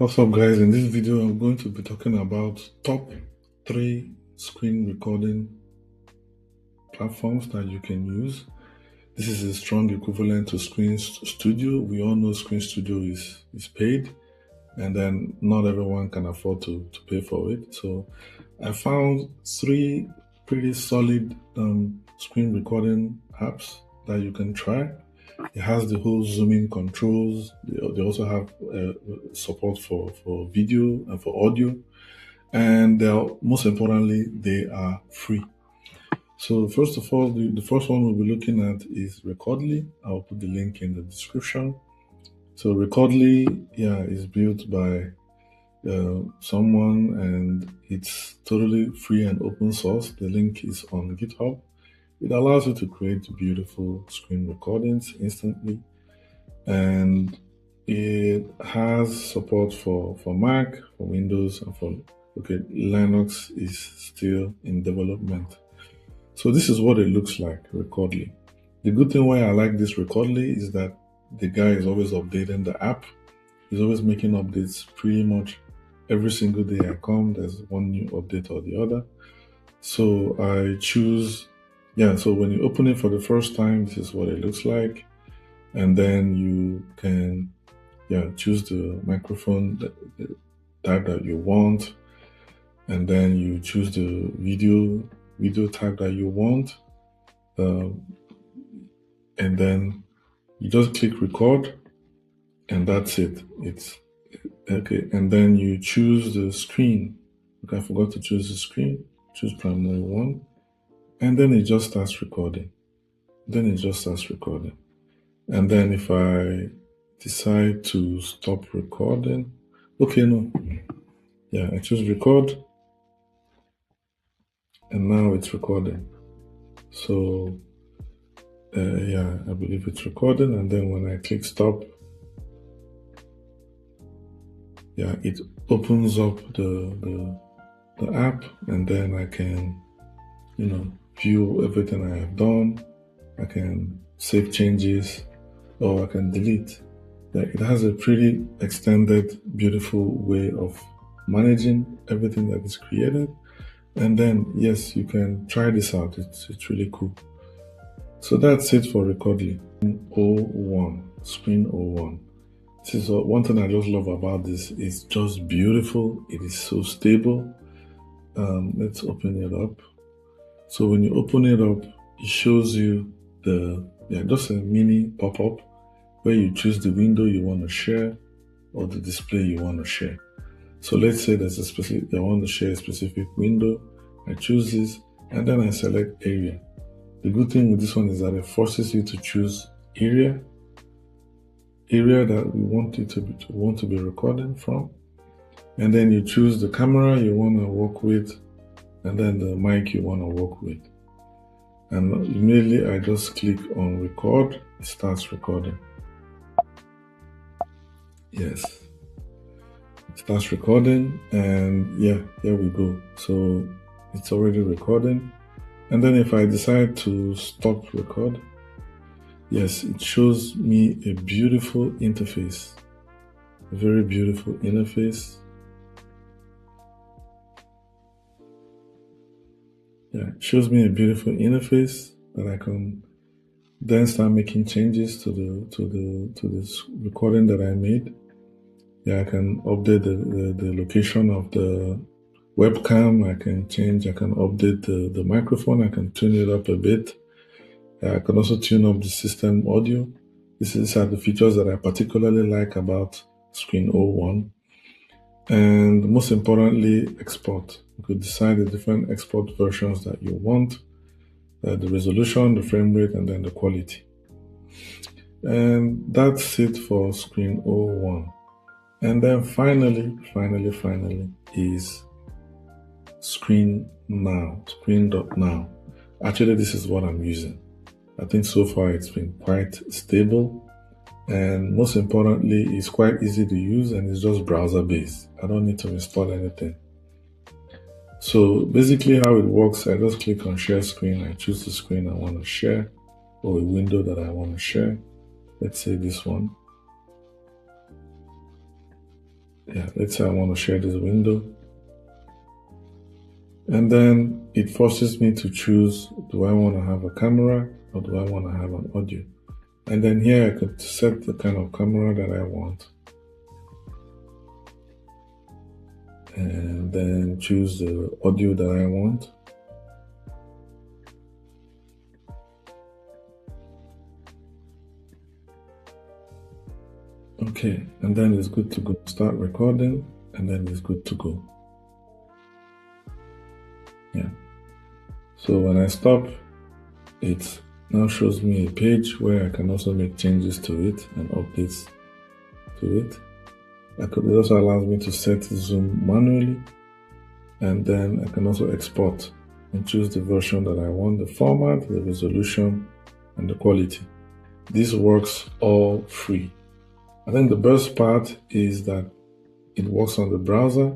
What's up, guys? In this video, I'm going to be talking about top 3 screen recording platforms that you can use. This is a strong equivalent to ScreenStudio. We all know ScreenStudio is paid, and then not everyone can afford to pay for it. So I found 3 pretty solid screen recording apps that you can try. It has the whole zooming controls. They also have support for video and for audio, and most importantly, they are free. So first of all, the first one we'll be looking at is Recordly. I'll put the link in the description. So Recordly, is built by someone, and it's totally free and open source. The link is on GitHub. It allows you to create beautiful screen recordings instantly, and it has support for Mac, for Windows, and for Linux is still in development. So this is what it looks like, Recordly. The good thing why I like this Recordly is that the guy is always updating the app. He's always making updates pretty much every single day I come. There's one new update or the other. So I choose, so when you open it for the first time, this is what it looks like. And then you can, choose the microphone type that you want. And then you choose the video type that you want. And then you just click record, and that's it. It's okay. And then you choose the screen. Okay, I forgot to choose the screen. Choose primary one, and then it just starts recording. And then if I decide to stop recording, I choose record, and now it's recording. So I believe it's recording, and then when I click stop, it opens up the app, and then I can view everything I have done. I can save changes, or I can delete. It has a pretty extended, beautiful way of managing everything that is created. And then yes, you can try this out. It's really cool. So that's it for Recordly. Screen 01. This is one thing I just love about this. It's just beautiful. It is so stable. Let's open it up. So when you open it up, it shows you just a mini pop-up where you choose the window you want to share or the display you want to share. So let's say there's I want to share a specific window. I choose this, and then I select area. The good thing with this one is that it forces you to choose area that you want to be recording from, and then you choose the camera you want to work with, and then the mic you want to work with. And immediately I just click on record. It starts recording. Yes, it starts recording, and here we go. So it's already recording. And then if I decide to stop record, yes, it shows me a beautiful interface, a very beautiful interface. It shows me a beautiful interface that I can then start making changes to this recording that I made. I can update the location of the webcam. I can update the microphone. I can tune it up a bit. I can also tune up the system audio. These are the features that I particularly like about Screen 01. And most importantly, export. You could decide the different export versions that you want, the resolution, the frame rate, and then the quality. And that's it for Screen 01. And then finally is Screen.now. Actually, this is what I'm using. I think so far it's been quite stable, and most importantly, it's quite easy to use, and it's just browser based. I don't need to install anything. So basically how it works, I just click on share screen. I choose the screen I want to share, or a window that I want to share. Let's say this one. Yeah, let's say I want to share this window. And then it forces me to choose, do I want to have a camera or do I want to have an audio? And then here I could set the kind of camera that I want. And then choose the audio that I want. Okay, and then it's good to go. Start recording, and then it's good to go. Yeah. So when I stop, it now shows me a page where I can also make changes to it and updates to it. It also allows me to set zoom manually, and then I can also export and choose the version that I want, the format, the resolution, and the quality. This works all free. I think the best part is that it works on the browser,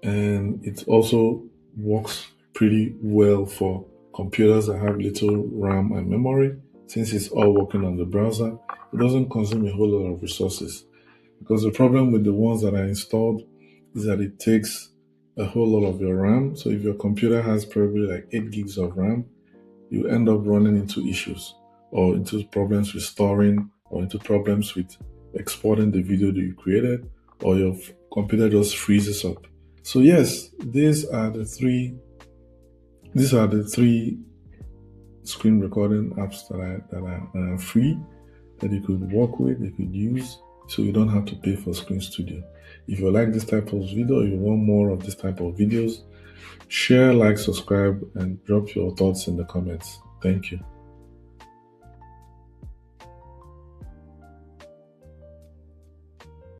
and it also works pretty well for computers that have little RAM and memory. Since it's all working on the browser, it doesn't consume a whole lot of resources. Because the problem with the ones that are installed is that it takes a whole lot of your RAM. So if your computer has probably like 8 gigs of RAM, you end up running into issues or into problems with storing or into problems with exporting the video that you created, or your computer just freezes up. So yes, these are the three screen recording apps that are free, that you could work with, you could use, so you don't have to pay for ScreenStudio. If you like this type of video, or you want more of this type of videos, share, like, subscribe, and drop your thoughts in the comments. Thank you.